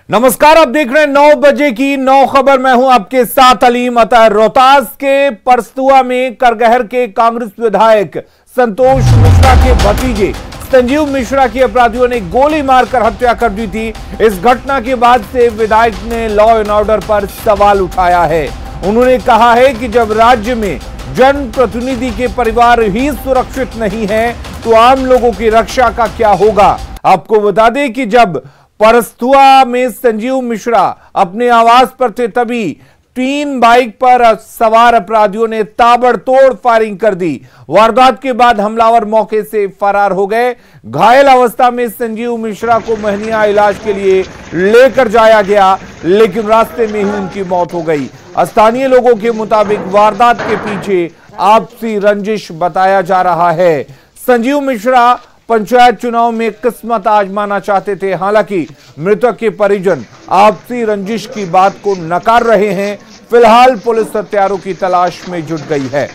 नमस्कार, आप देख रहे हैं 9 बजे की 9 खबर। मैं हूं आपके साथ अलीम अतहर। रोहतास के परस्तुआ में करगहर के कांग्रेस विधायक संतोष मिश्रा के भतीजे संजीव मिश्रा की अपराधियों ने गोली मारकर हत्या कर दी थी। इस घटना के बाद से विधायक ने लॉ एंड ऑर्डर पर सवाल उठाया है। उन्होंने कहा है कि जब राज्य में जनप्रतिनिधि के परिवार ही सुरक्षित नहीं है तो आम लोगों की रक्षा का क्या होगा। आपको बता दें कि जब परस्तुआ में संजीव मिश्रा अपने आवास पर थे तभी 3 बाइक पर सवार अपराधियों ने ताबड़तोड़ फायरिंग कर दी। वारदात के बाद हमलावर मौके से फरार हो गए। घायल अवस्था में संजीव मिश्रा को महनिया इलाज के लिए लेकर जाया गया, लेकिन रास्ते में ही उनकी मौत हो गई। स्थानीय लोगों के मुताबिक वारदात के पीछे आपसी रंजिश बताया जा रहा है। संजीव मिश्रा पंचायत चुनाव में किस्मत आजमाना चाहते थे। हालांकि मृतक के परिजन आपसी रंजिश की बात को नकार रहे हैं। फिलहाल पुलिस हत्यारों की तलाश में जुट गई है।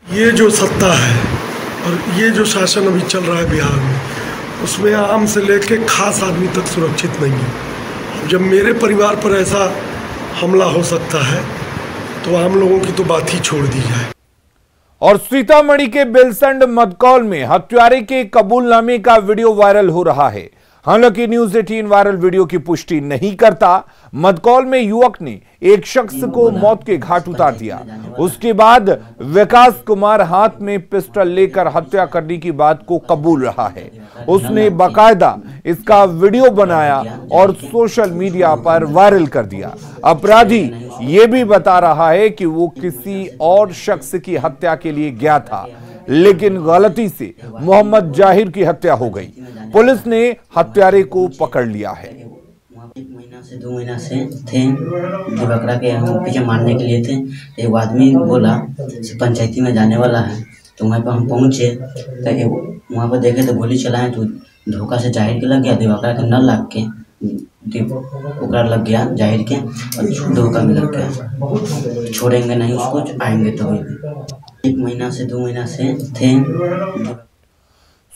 ये जो सत्ता है और ये जो शासन अभी चल रहा है बिहार में, उसमें आम से लेकर खास आदमी तक सुरक्षित नहीं है। जब मेरे परिवार पर ऐसा हमला हो सकता है तो आम लोगों की तो बात ही छोड़ दी जाए। और सीतामढ़ी के बेलसंड मदकौल में हत्यारे के कबूलनामे का वीडियो वायरल हो रहा है। हालांकि न्यूज़ 18 वायरल वीडियो की पुष्टि नहीं करता। मदकौल में युवक ने एक शख्स को मौत के घाट उतार दिया। उसके बाद विकास कुमार हाथ में पिस्टल लेकर हत्या करने की बात को कबूल रहा है। उसने बाकायदा इसका वीडियो बनाया और सोशल मीडिया पर वायरल कर दिया। अपराधी ये भी बता रहा है कि वो किसी और शख्स की हत्या के लिए गया था, लेकिन गलती से मोहम्मद जाहिर की हत्या हो गई। पुलिस ने हत्यारे को पकड़ लिया है। 1 महीना से 2 महीना से थे बकरा के हम पीछे मारने के लिए थे। एक आदमी बोला पंचायती में जाने वाला है, तो वहाँ पर हम पहुँचे तो वहाँ पर देखे तो गोली चलाएं तो धोखा से जाहिर के लग गया। दिवाकरा के न लग के ओकरा लग गया जाहिर के, और धोखा में लग गया। छोड़ेंगे नहीं उसको, आएंगे तो 1 महीना से 2 महीना से थे।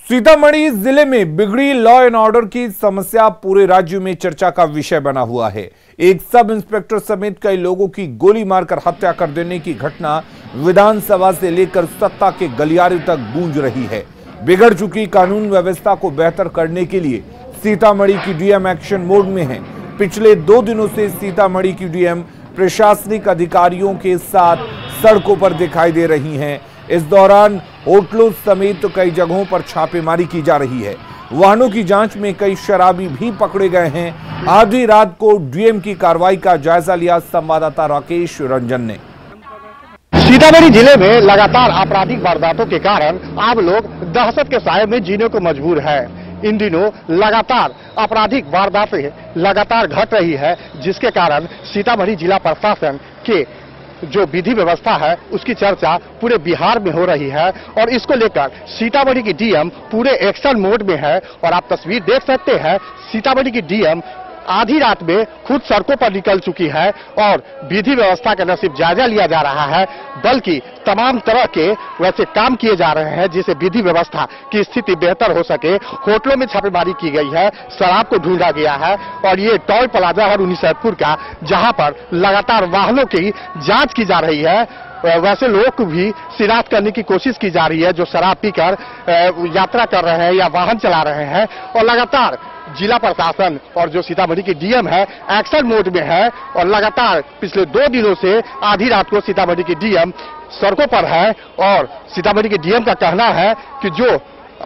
सीतामढ़ी जिले में बिगड़ी लॉ एंड ऑर्डर की समस्या पूरे राज्य में चर्चा का विषय बना हुआ है। एक सब इंस्पेक्टर समेत कई लोगों की गोली मारकर हत्या कर देने की घटना विधानसभा से लेकर सत्ता के गलियारे तक गूंज रही है। बिगड़ चुकी कानून व्यवस्था को बेहतर करने के लिए सीतामढ़ी की डीएम एक्शन मोड में है। पिछले 2 दिनों से सीतामढ़ी की डीएम प्रशासनिक अधिकारियों के साथ सड़कों पर दिखाई दे रही हैं। इस दौरान होटलों समेत कई जगहों पर छापेमारी की जा रही है। वाहनों की जांच में कई शराबी भी पकड़े गए हैं। आधी रात को डीएम की कार्रवाई का जायजा लिया संवाददाता राकेश रंजन ने। सीतामढ़ी जिले में लगातार आपराधिक वारदातों के कारण आम लोग दहशत के साए में जीने को मजबूर है। इन दिनों लगातार आपराधिक वारदातें लगातार घट रही है, जिसके कारण सीतामढ़ी जिला प्रशासन के जो विधि व्यवस्था है उसकी चर्चा पूरे बिहार में हो रही है। और इसको लेकर सीतामढ़ी की डीएम पूरे एक्शन मोड में है। और आप तस्वीर देख सकते हैं, सीतामढ़ी की डीएम आधी रात में खुद सड़कों पर निकल चुकी है और विधि व्यवस्था का न सिर्फ जायजा लिया जा रहा है, बल्कि तमाम तरह के वैसे काम किए जा रहे हैं जिससे विधि व्यवस्था की स्थिति बेहतर हो सके। होटलों में छापेमारी की गई है, शराब को ढूंढा गया है। और ये टोल प्लाजा है उन्नीसैदपुर का, जहां पर लगातार वाहनों की जांच की जा रही है। वैसे लोगों को भी शिनाख्त करने की कोशिश की जा रही है जो शराब पीकर यात्रा कर रहे हैं या वाहन चला रहे हैं। और लगातार जिला प्रशासन और जो सीतामढ़ी की डीएम है एक्शन मोड में है। और लगातार पिछले 2 दिनों से आधी रात को सीतामढ़ी की डीएम सड़कों पर है। और सीतामढ़ी की डीएम का कहना है कि जो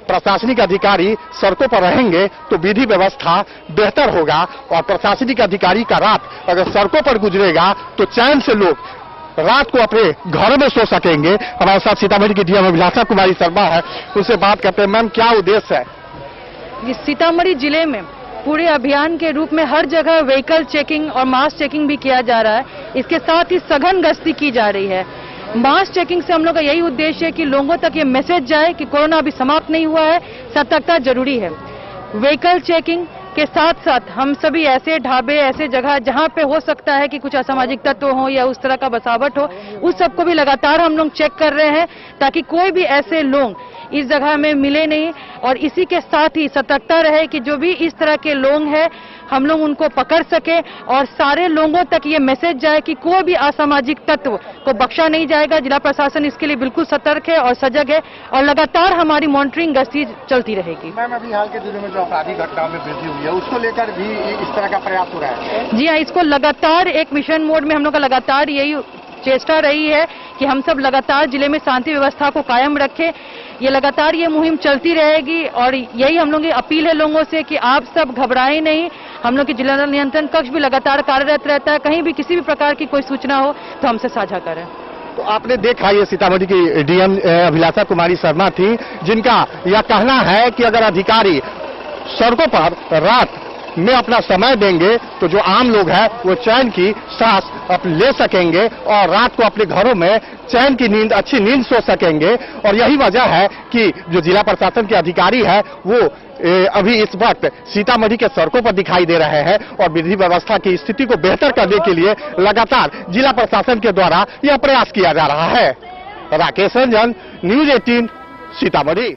प्रशासनिक अधिकारी सड़कों पर रहेंगे तो विधि व्यवस्था बेहतर होगा। और प्रशासनिक अधिकारी का रात अगर सड़कों पर गुजरेगा तो चैन से लोग रात को अपने घरों में सो सकेंगे। हमारे साथ सीतामढ़ी की डीएम अभिलाषा कुमारी शर्मा है, उनसे बात करते हैं। मैम, क्या उद्देश्य है? सीतामढ़ी जिले में पूरे अभियान के रूप में हर जगह व्हीकल चेकिंग और मास चेकिंग भी किया जा रहा है। इसके साथ ही सघन गश्ती की जा रही है। मास चेकिंग से हम लोग का यही उद्देश्य है कि लोगों तक ये मैसेज जाए कि कोरोना अभी समाप्त नहीं हुआ है, सतर्कता जरूरी है। व्हीकल चेकिंग के साथ साथ हम सभी ऐसे ढाबे, ऐसे जगह जहां पे हो सकता है कि कुछ असामाजिक तत्व हो या उस तरह का बसावट हो, उस सबको भी लगातार हम लोग चेक कर रहे हैं। ताकि कोई भी ऐसे लोग इस जगह में मिले नहीं। और इसी के साथ ही सतर्कता रहे कि जो भी इस तरह के लोग हैं हम लोग उनको पकड़ सके और सारे लोगों तक ये मैसेज जाए कि कोई भी असामाजिक तत्व को बख्शा नहीं जाएगा। जिला प्रशासन इसके लिए बिल्कुल सतर्क है और सजग है और लगातार हमारी मॉनिटरिंग गश्ती चलती रहेगी। मैम, अभी हाल के दिनों में जो आपराधिक घटनाओं में वृद्धि हुई है उसको लेकर भी इस तरह का प्रयास हो रहा है? जी हाँ, इसको लगातार एक मिशन मोड में हम लोग का लगातार यही चेष्टा रही है कि हम सब लगातार जिले में शांति व्यवस्था को कायम रखें। ये लगातार ये मुहिम चलती रहेगी और यही हम लोग की अपील है लोगों से कि आप सब घबराएं नहीं। हम लोग की जिला नियंत्रण कक्ष भी लगातार कार्यरत रहता है, कहीं भी किसी भी प्रकार की कोई सूचना हो तो हमसे साझा करें। तो आपने देखा ये सीतामढ़ी की डीएम अभिलाषा कुमारी शर्मा थी, जिनका यह कहना है कि अगर अधिकारी सड़कों पर रात में अपना समय देंगे तो जो आम लोग हैं वो चैन की सांस ले सकेंगे और रात को अपने घरों में चैन की नींद, अच्छी नींद सो सकेंगे। और यही वजह है कि जो जिला प्रशासन के अधिकारी है वो अभी इस वक्त सीतामढ़ी के सड़कों पर दिखाई दे रहे हैं और विधि व्यवस्था की स्थिति को बेहतर करने के लिए लगातार जिला प्रशासन के द्वारा यह प्रयास किया जा रहा है। राकेश रंजन, न्यूज 18 सीतामढ़ी।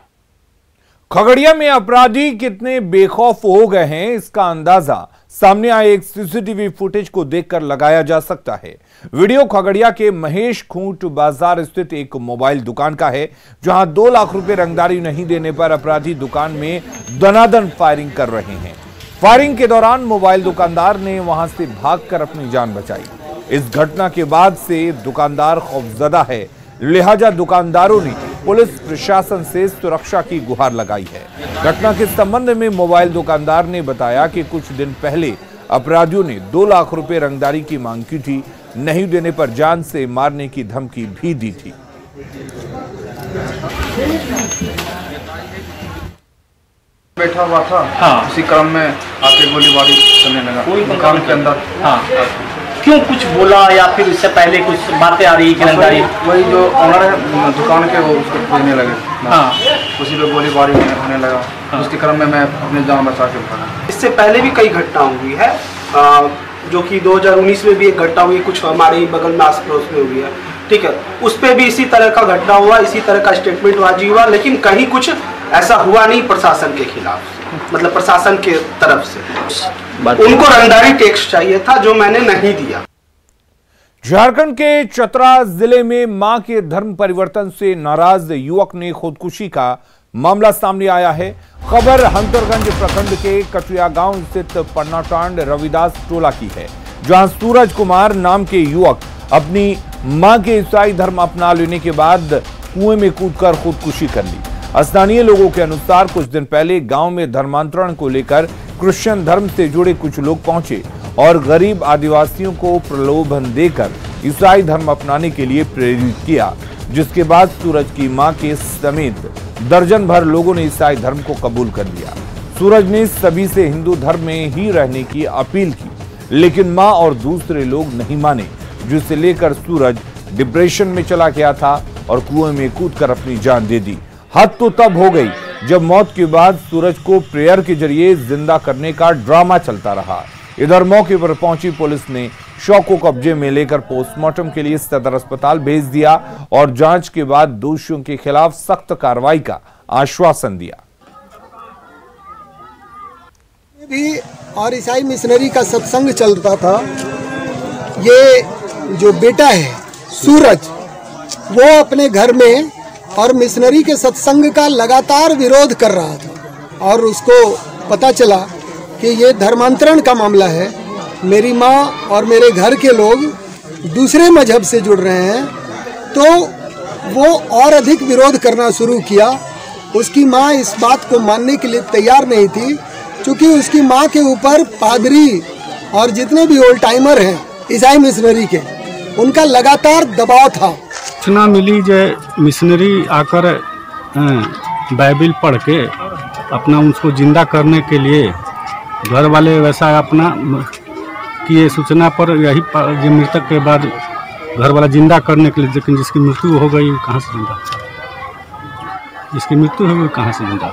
खगड़िया में अपराधी कितने बेखौफ हो गए हैं इसका अंदाजा सामने आए एक सीसीटीवी फुटेज को देखकर लगाया जा सकता है। वीडियो खगड़िया के महेश खूंट बाजार स्थित एक मोबाइल दुकान का है, जहां 2 लाख रुपए रंगदारी नहीं देने पर अपराधी दुकान में दनादन फायरिंग कर रहे हैं। फायरिंग के दौरान मोबाइल दुकानदार ने वहां से भागकर अपनी जान बचाई। इस घटना के बाद से दुकानदार खौफजदा है, लिहाजा दुकानदारों ने पुलिस प्रशासन से सुरक्षा की गुहार लगाई है। घटना के संबंध में मोबाइल दुकानदार ने बताया कि कुछ दिन पहले अपराधियों ने 2 लाख रुपए रंगदारी की मांग की थी, नहीं देने पर जान से मारने की धमकी भी दी थी। बैठा हुआ था, हाँ। उसी क्रम में आके गोलीबारी करने लगा दुकान के अंदर। हाँ। क्यों कुछ बोला या फिर इससे पहले कुछ बातें आ रही है? वही जो ऑनर है दुकान के वो उसको देने लगे। हाँ। उसी पे गोलीबारी होने लगा। हाँ। उसके क्रम में मैं अपनी जान बचा के भागा। इससे पहले भी कई घटना हुई है, जो कि 2019 में भी एक घटना हुई, कुछ हमारे ही बगल में आस पड़ोस में हुई है, ठीक है। उस पर भी इसी तरह का घटना हुआ, इसी तरह का स्टेटमेंटबाजी हुआ, लेकिन कहीं कुछ ऐसा हुआ नहीं प्रशासन के खिलाफ, मतलब प्रशासन के तरफ से। उनको रंगदारी टैक्स चाहिए था जो मैंने नहीं दिया। झारखंड के चतरा जिले में मां के धर्म परिवर्तन से नाराज युवक ने खुदकुशी का मामला सामने आया है। खबर हंतरगंज प्रखंड के कटिया गांव स्थित पन्नाटांड रविदास टोला की है, जहां सूरज कुमार नाम के युवक अपनी मां के ईसाई धर्म अपना लेने के बाद कुएं में कूदकर खुदकुशी कर ली। स्थानीय लोगों के अनुसार कुछ दिन पहले गांव में धर्मांतरण को लेकर क्रिश्चियन धर्म से जुड़े कुछ लोग पहुंचे और गरीब आदिवासियों को प्रलोभन देकर ईसाई धर्म अपनाने के लिए प्रेरित किया, जिसके बाद सूरज की मां के समेत दर्जन भर लोगों ने ईसाई धर्म को कबूल कर लिया। सूरज ने सभी से हिंदू धर्म में ही रहने की अपील की, लेकिन मां और दूसरे लोग नहीं माने, जिसे लेकर सूरज डिप्रेशन में चला गया था और कुएं में कूदकर अपनी जान दे दी। हद तो तब हो गई जब मौत के बाद सूरज को प्रेयर के जरिए जिंदा करने का ड्रामा चलता रहा। इधर मौके पर पहुंची पुलिस ने शव को कब्जे में लेकर पोस्टमार्टम के लिए सदर अस्पताल भेज दिया और जांच के बाद दोषियों के खिलाफ सख्त कार्रवाई का आश्वासन दिया। भी और ईसाई मिशनरी का सत्संग चलता था। ये जो बेटा है सूरज, वो अपने घर में और मिशनरी के सत्संग का लगातार विरोध कर रहा था और उसको पता चला कि ये धर्मांतरण का मामला है, मेरी माँ और मेरे घर के लोग दूसरे मजहब से जुड़ रहे हैं, तो वो और अधिक विरोध करना शुरू किया। उसकी माँ इस बात को मानने के लिए तैयार नहीं थी, क्योंकि उसकी माँ के ऊपर पादरी और जितने भी ओल्ड टाइमर हैं ईसाई मिशनरी के, उनका लगातार दबाव था। सूचना मिली जो मिशनरी आकर बाइबिल पढ़ के अपना उसको जिंदा करने के लिए घर वाले वैसा अपना किए। सूचना पर यही जो मृतक के बाद घर वाला जिंदा करने के लिए, लेकिन जिसकी मृत्यु हो गई कहाँ से जिंदा, जिसकी मृत्यु हो गई कहाँ से जिंदा।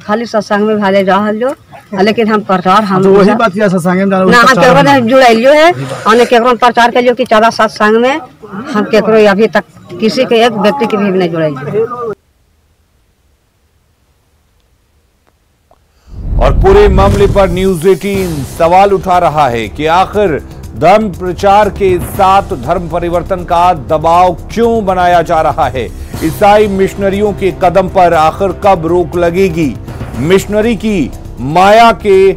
खाली सत्संग में भाले रहल जो लेकिन हम प्रचार हम वही बात किया सत्संग में ना हम केकरो ने जुड़ैलियो है और केकरो प्रचार के लिए कि ज्यादा सत्संग में हम केकरो अभी तक किसी के एक व्यक्ति के भी नहीं जुड़ैलियो। और पूरे मामले पर न्यूज 18 सवाल उठा रहा है कि आखिर धर्म प्रचार के साथ धर्म परिवर्तन का दबाव क्यों बनाया जा रहा है। ईसाई मिशनरियों के कदम पर आखिर कब रोक लगेगी। मिशनरी की माया के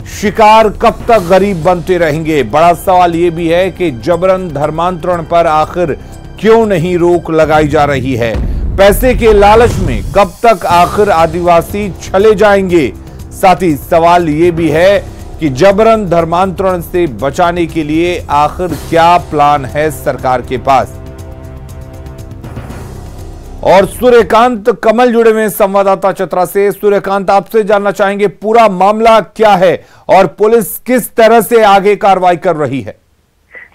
शिकार कब तक गरीब बनते रहेंगे। बड़ा सवाल यह भी है कि जबरन धर्मांतरण पर आखिर क्यों नहीं रोक लगाई जा रही है। पैसे के लालच में कब तक आखिर आदिवासी चले जाएंगे। साथ ही सवाल यह भी है कि जबरन धर्मांतरण से बचाने के लिए आखिर क्या प्लान है सरकार के पास। और सूर्यकांत कमल जुड़े हुए संवाददाता चतरा से। सूर्यकांत, आपसे जानना चाहेंगे पूरा मामला क्या है और पुलिस किस तरह से आगे कार्रवाई कर रही है।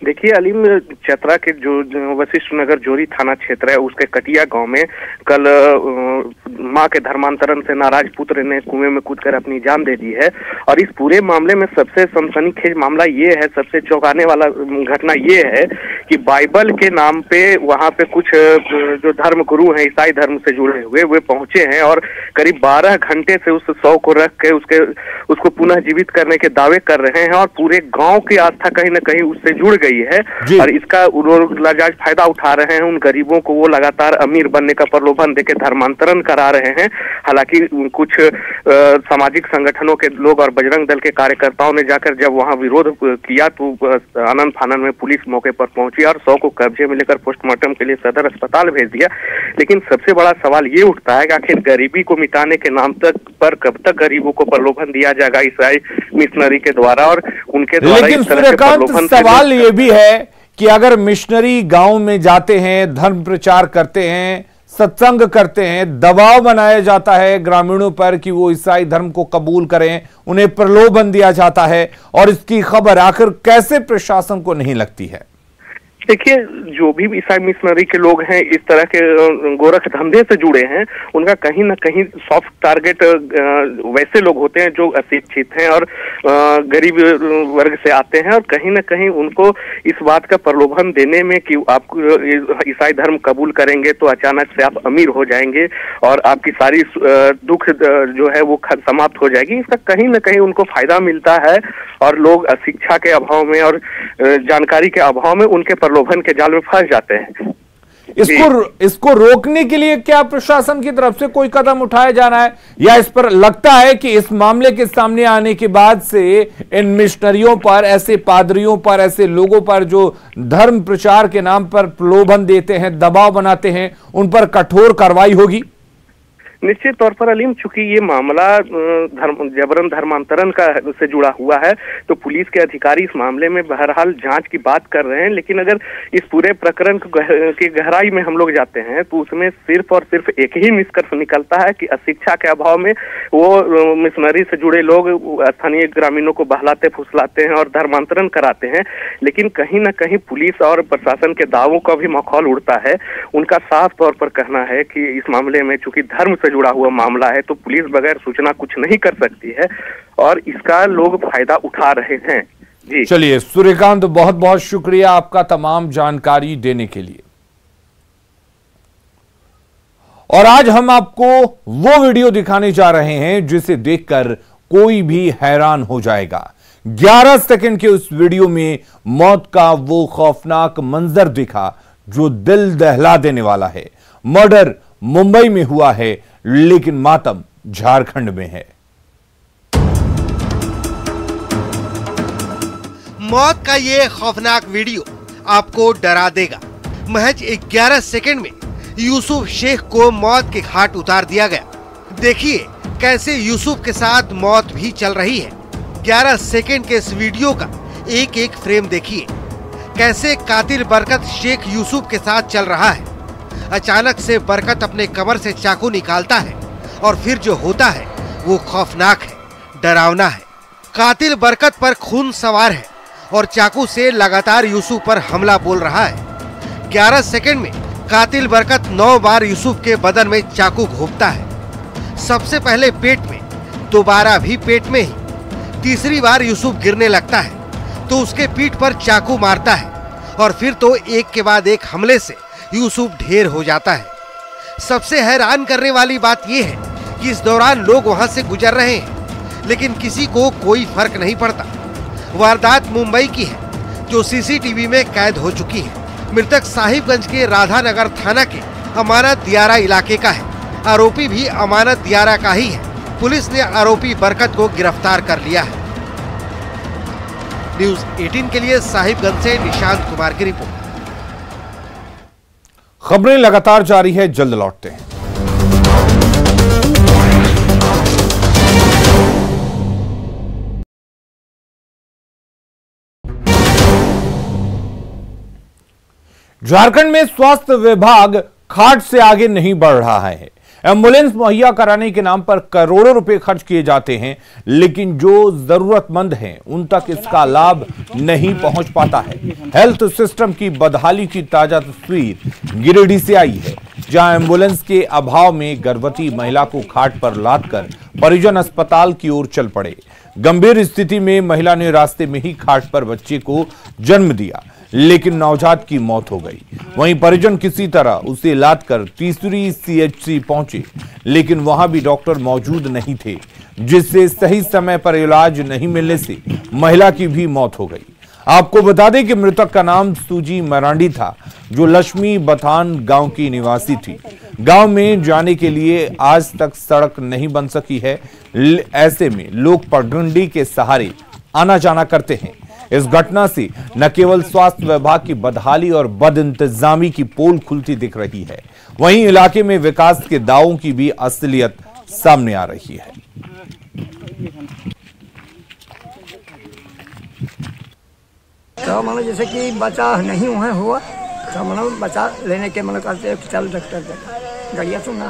देखिए अलीम, चतरा के जो वशिष्ठ नगर जोरी थाना क्षेत्र है उसके कटिया गांव में कल मां के धर्मांतरण से नाराज पुत्र ने कुएं में कूदकर अपनी जान दे दी है। और इस पूरे मामले में सबसे सनसनीखेज मामला ये है, सबसे चौंकाने वाला घटना ये है कि बाइबल के नाम पे वहां पे कुछ जो धर्म गुरु हैं ईसाई धर्म से जुड़े हुए वे पहुंचे हैं और करीब 12 घंटे से उस शव को रख के उसको पुनः जीवित करने के दावे कर रहे हैं और पूरे गांव की आस्था कहीं न कहीं उससे जुड़ गई है। और इसका लाजाज फायदा उठा रहे हैं। उन गरीबों को वो लगातार अमीर बनने का प्रलोभन देके धर्मांतरण करा रहे हैं। हालांकि कुछ सामाजिक संगठनों के लोग और बजरंग दल के कार्यकर्ताओं ने जाकर जब वहां विरोध किया तो आनंद फानन में पुलिस मौके पर पहुंची और शव को कब्जे में लेकर पोस्टमार्टम के लिए सदर अस्पताल भेज दिया। लेकिन सबसे बड़ा सवाल ये उठता है कि आखिर गरीबी को मिटाने के नाम पर कब तक गरीबों को प्रलोभन दिया जाएगा ईसाई मिशनरी के द्वारा और उनके द्वारा। लेकिन सूर्यकांत, सवाल ये भी है कि अगर मिशनरी गांव में जाते हैं, धर्म प्रचार करते हैं, सत्संग करते हैं, दबाव बनाया जाता है ग्रामीणों पर कि वो ईसाई धर्म को कबूल करें, उन्हें प्रलोभन दिया जाता है और इसकी खबर आखिर कैसे प्रशासन को नहीं लगती है। देखिए, जो भी ईसाई मिशनरी के लोग हैं इस तरह के गोरख धंधे से जुड़े हैं उनका कहीं ना कहीं सॉफ्ट टारगेट वैसे लोग होते हैं जो अशिक्षित हैं और गरीब वर्ग से आते हैं और कहीं ना कहीं उनको इस बात का प्रलोभन देने में कि आप ईसाई धर्म कबूल करेंगे तो अचानक से आप अमीर हो जाएंगे और आपकी सारी दुख जो है वो समाप्त हो जाएगी। इसका कहीं ना कहीं उनको फायदा मिलता है और लोग शिक्षा के अभाव में और जानकारी के अभाव में उनके प्रलोभन के जाल में फंस जाते हैं। इसको रोकने के लिए क्या प्रशासन की तरफ से कोई कदम उठाया जाना है या इस पर लगता है कि इस मामले के सामने आने के बाद से इन मिशनरियों पर, ऐसे पादरियों पर, ऐसे लोगों पर जो धर्म प्रचार के नाम पर प्रलोभन देते हैं, दबाव बनाते हैं, उन पर कठोर कार्रवाई होगी? निश्चित तौर पर अलीम, चूंकि ये मामला जबरन धर्मांतरण का से जुड़ा हुआ है तो पुलिस के अधिकारी इस मामले में बहरहाल जांच की बात कर रहे हैं। लेकिन अगर इस पूरे प्रकरण की गहराई में हम लोग जाते हैं तो उसमें सिर्फ और सिर्फ एक ही निष्कर्ष निकलता है कि अशिक्षा के अभाव में वो मिशनरी से जुड़े लोग स्थानीय ग्रामीणों को बहलाते फुसलाते हैं और धर्मांतरण कराते हैं। लेकिन कहीं ना कहीं पुलिस और प्रशासन के दावों का भी मखौल उड़ता है। उनका साफ तौर पर कहना है कि इस मामले में चूंकि धर्म से जुड़ा हुआ मामला है तो पुलिस बगैर सूचना कुछ नहीं कर सकती है और इसका लोग फायदा उठा रहे हैं। जी चलिए सूर्यकांत, बहुत बहुत शुक्रिया आपका तमाम जानकारी देने के लिए। और आज हम आपको वो वीडियो दिखाने जा रहे हैं जिसे देखकर कोई भी हैरान हो जाएगा। 11 सेकंड के उस वीडियो में मौत का वो खौफनाक मंजर दिखा जो दिल दहला देने वाला है। मर्डर मुंबई में हुआ है लेकिन मातम झारखंड में है। मौत का ये खौफनाक वीडियो आपको डरा देगा। महज 11 सेकंड में यूसुफ शेख को मौत के घाट उतार दिया गया। देखिए कैसे यूसुफ के साथ मौत भी चल रही है। 11 सेकंड के इस वीडियो का एक एक फ्रेम देखिए। कैसे कातिल बरकत शेख यूसुफ के साथ चल रहा है। अचानक से बरकत अपने कमर से चाकू निकालता है और फिर जो होता है वो खौफनाक है, डरावना है। कातिल बरकत पर खून सवार है और चाकू से लगातार यूसुफ पर हमला बोल रहा है। 11 सेकंड में कातिल बरकत 9 बार यूसुफ के बदन में चाकू घोंपता है। सबसे पहले पेट में, दोबारा भी पेट में ही। तीसरी बार यूसुफ गिरने लगता है तो उसके पीठ पर चाकू मारता है और फिर तो एक के बाद एक हमले से यूसुफ ढेर हो जाता है। सबसे हैरान करने वाली बात यह है कि इस दौरान लोग वहां से गुजर रहे हैं लेकिन किसी को कोई फर्क नहीं पड़ता। वारदात मुंबई की है जो सीसीटीवी में कैद हो चुकी है। मृतक साहिबगंज के राधानगर थाना के अमानत दियारा इलाके का है। आरोपी भी अमानत दियारा का ही है। पुलिस ने आरोपी बरकत को गिरफ्तार कर लिया है। न्यूज़ 18 के लिए साहिबगंज से निशांत कुमार की रिपोर्ट। खबरें लगातार जारी है, जल्द लौटते हैं। झारखंड में स्वास्थ्य विभाग खाट से आगे नहीं बढ़ रहा है। एम्बुलेंस मुहैया कराने के नाम पर करोड़ों रुपए खर्च किए जाते हैं, लेकिन जो जरूरतमंद हैं उन तक इसका लाभ नहीं पहुंच पाता है। हेल्थ सिस्टम की बदहाली की ताजा तस्वीर गिरिडीह से आई है, जहां एम्बुलेंस के अभाव में गर्भवती महिला को खाट पर लादकर परिजन अस्पताल की ओर चल पड़े। गंभीर स्थिति में महिला ने रास्ते में ही खाट पर बच्चे को जन्म दिया, लेकिन नवजात की मौत हो गई। वहीं परिजन किसी तरह उसे लादकर तीसरी सीएचसी पहुंचे, लेकिन वहां भी डॉक्टर मौजूद नहीं थे, जिससे सही समय पर इलाज नहीं मिलने से महिला की भी मौत हो गई। आपको बता दें कि मृतक का नाम सूजी मरांडी था, जो लक्ष्मी बथान गांव की निवासी थी। गांव में जाने के लिए आज तक सड़क नहीं बन सकी है। ऐसे में लोग पगडंडी के सहारे आना जाना करते हैं। इस घटना से न केवल स्वास्थ्य विभाग की बदहाली और बदइंतजामी की पोल खुलती दिख रही है, वहीं इलाके में विकास के दावों की भी असलियत सामने आ रही है। तो मानो जैसे कि बचा नहीं हुआ तो मानो बचा लेने के मन करते चल डॉक्टर गड़िया सुना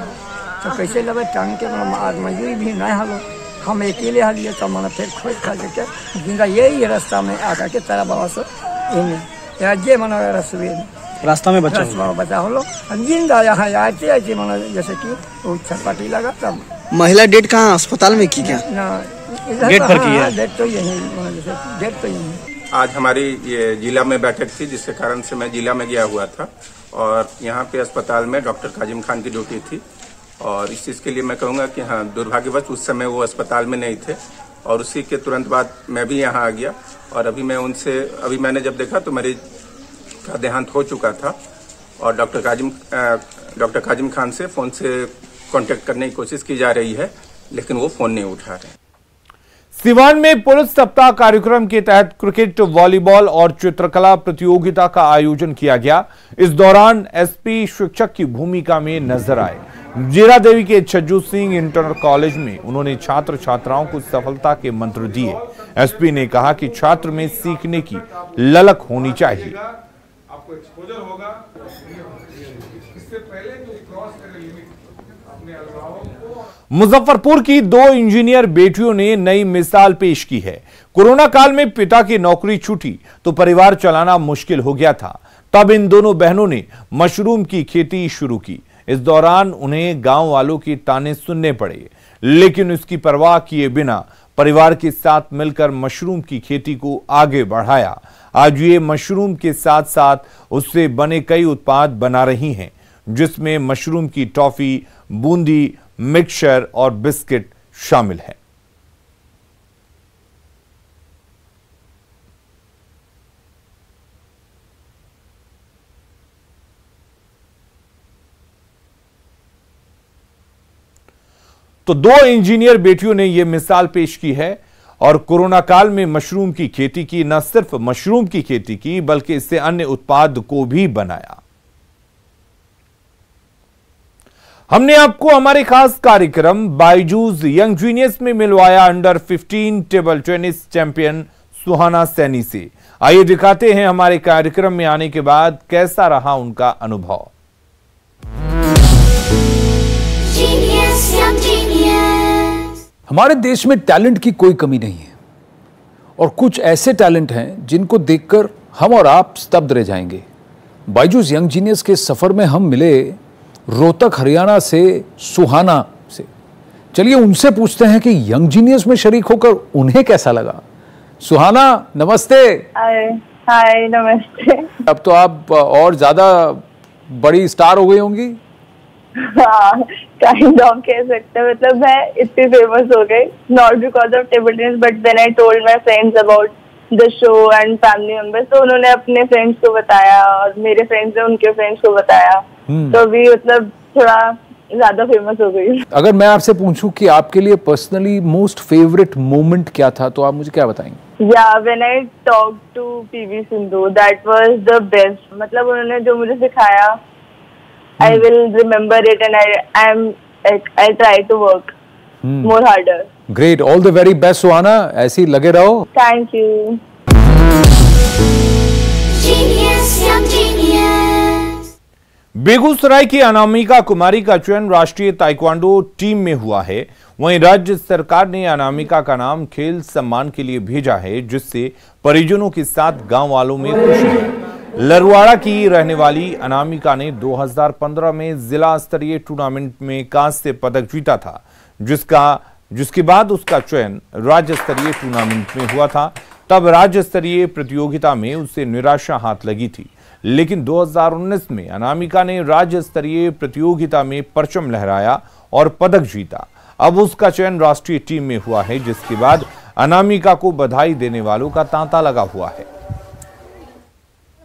तो कैसे लगे टांग के मजदूरी भी नहीं हलो। हम अकेले हालिए तो मैंने फिर खोज खा के जिंदा यही रास्ता में आकर के तारा बाबा से ये मना रास्ता में बचा हो लो जिंदा यहाँ आते मना जैसे कि वो छटपटी लगा तब। महिला डेट कहाँ अस्पताल में की क्या? डेट पर की है। डेट तो यही डेट तो यही। आज हमारी ये जिला में बैठक थी, जिसके कारण से मैं जिला में गया हुआ था और यहाँ पे अस्पताल में डॉक्टर काजिम खान की ड्यूटी थी। और इस चीज़ के लिए मैं कहूँगा कि हाँ, दुर्भाग्यवश उस समय वो अस्पताल में नहीं थे और उसी के तुरंत बाद मैं भी यहाँ आ गया। और अभी मैंने जब देखा तो मरीज का देहांत हो चुका था और डॉक्टर काजिम खान से फ़ोन से कांटेक्ट करने की कोशिश की जा रही है, लेकिन वो फ़ोन नहीं उठा रहे। सिवान में पुलिस सप्ताह कार्यक्रम के तहत क्रिकेट, वॉलीबॉल और चित्रकला प्रतियोगिता का आयोजन किया गया। इस दौरान एसपी शिक्षक की भूमिका में नजर आए। जीरा देवी के छज्जू सिंह इंटर कॉलेज में उन्होंने छात्र छात्राओं को सफलता के मंत्र दिए। एसपी ने कहा कि छात्र में सीखने की ललक होनी चाहिए। आपको एक्सपोजर होगा, इससे पहले जो क्रॉस करे लिमिट अपने अभिभावकों को। मुजफ्फरपुर की 2 इंजीनियर बेटियों ने नई मिसाल पेश की है। कोरोना काल में पिता की नौकरी छूटी तो परिवार चलाना मुश्किल हो गया था। तब इन दोनों बहनों ने मशरूम की खेती शुरू की। इस दौरान उन्हें गांव वालों के ताने सुनने पड़े, लेकिन उसकी परवाह किए बिना परिवार के साथ मिलकर मशरूम की खेती को आगे बढ़ाया। आज ये मशरूम के साथ साथ उससे बने कई उत्पाद बना रही हैं, जिसमें मशरूम की टॉफी, बूंदी, मिक्सचर और बिस्किट शामिल हैं। तो 2 इंजीनियर बेटियों ने यह मिसाल पेश की है और कोरोना काल में मशरूम की खेती की। न सिर्फ मशरूम की खेती की, बल्कि इससे अन्य उत्पाद को भी बनाया। हमने आपको हमारे खास कार्यक्रम बायजूस यंग जीनियस में मिलवाया अंडर 15 टेबल टेनिस चैंपियन सुहाना सैनी से। आइए दिखाते हैं हमारे कार्यक्रम में आने के बाद कैसा रहा उनका अनुभव। हमारे देश में टैलेंट की कोई कमी नहीं है और कुछ ऐसे टैलेंट हैं जिनको देखकर हम और आप स्तब्ध रह जाएंगे। बायजूस यंग जीनियस के सफर में हम मिले रोहतक हरियाणा से सुहाना से, चलिए उनसे पूछते हैं कि यंग जीनियस में शरीक होकर उन्हें कैसा लगा। सुहाना नमस्ते। हाय नमस्ते। अब तो आप और ज्यादा बड़ी स्टार हो गई होंगी। हाँ, काइंड ऑफ कह सकते हैं। मतलब मैं इतनी फेमस हो गई, not because of table tennis but when I told my friends about the show and family members, तो उन्होंने अपने फ्रेंड्स को बताया और मेरे फ्रेंड्स ने उनके फ्रेंड्स को बताया, तो अभी मतलब थोड़ा ज्यादा फेमस हो गई। अगर मैं आपसे पूछूं कि आपके लिए पर्सनली मोस्ट फेवरेट मोमेंट क्या था, तो आप मुझे क्या बताएंगे? When I talk to PV Sindhu, that was the best. मतलब उन्होंने जो मुझे सिखाया, I will remember it and I try to work more harder. Great, all the very best Suhana, ऐसे ही लगे रहो। Thank you. बेगूसराय की अनामिका कुमारी का चयन राष्ट्रीय ताइक्वांडो टीम में हुआ है। वहीं राज्य सरकार ने अनामिका का नाम खेल सम्मान के लिए भेजा है, जिससे परिजनों के साथ गांव वालों में खुशी है। लरवाड़ा की रहने वाली अनामिका ने 2015 में जिला स्तरीय टूर्नामेंट में कांस्य पदक जीता था, जिसके बाद उसका चयन राज्य स्तरीय टूर्नामेंट में हुआ था। तब राज्य स्तरीय प्रतियोगिता में उसे निराशा हाथ लगी थी, लेकिन 2019 में अनामिका ने राज्य स्तरीय प्रतियोगिता में परचम लहराया और पदक जीता। अब उसका चयन राष्ट्रीय टीम में हुआ है, जिसके बाद अनामिका को बधाई देने वालों का तांता लगा हुआ है।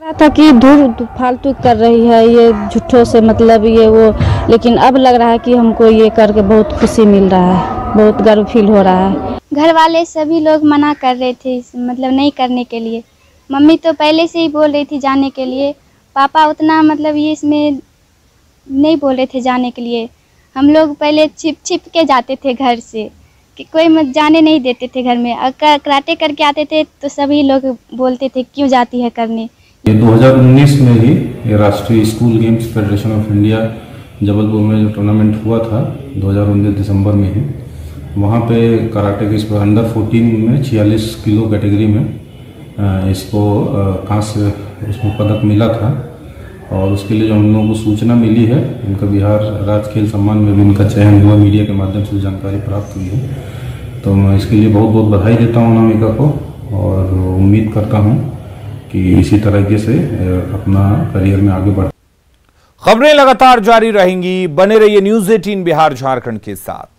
था कि दूर फालतू कर रही है ये झूठों से, मतलब ये वो, लेकिन अब लग रहा है कि हमको ये करके बहुत खुशी मिल रहा है, बहुत गर्व फील हो रहा है। घर वाले सभी लोग मना कर रहे थे, मतलब नहीं करने के लिए। मम्मी तो पहले से ही बोल रही थी जाने के लिए, पापा उतना मतलब ये इसमें नहीं बोल रहे थे जाने के लिए। हम लोग पहले छिप के जाते थे घर से, कि कोई मत जाने नहीं देते थे घर में। अगर कराटे करके आते थे तो सभी लोग बोलते थे क्यों जाती है करने। ये 2019 में ही राष्ट्रीय school games federation of India Jabalpur में जो टूर्नामेंट हुआ था 2019 दिसंबर में ही, वहाँ पे कराटे के इस अंडर 14 में 46 किलो कैटेगरी में इसको कांस्य उसमें पदक मिला था। और उसके लिए जो हम लोगों को सूचना मिली है, उनका बिहार राज्य खेल सम्मान में भी उनका चयन हुआ, मीडिया के माध्यम से जानकारी प्राप्त हुई है। तो मैं इसके लिए बहुत बहुत बधाई देता हूँ अनामिका को, और उम्मीद करता हूँ कि इसी तरीके से अपना करियर में आगे बढ़। खबरें लगातार जारी रहेंगी, बने रहिए न्यूज़ 18 बिहार झारखंड के साथ।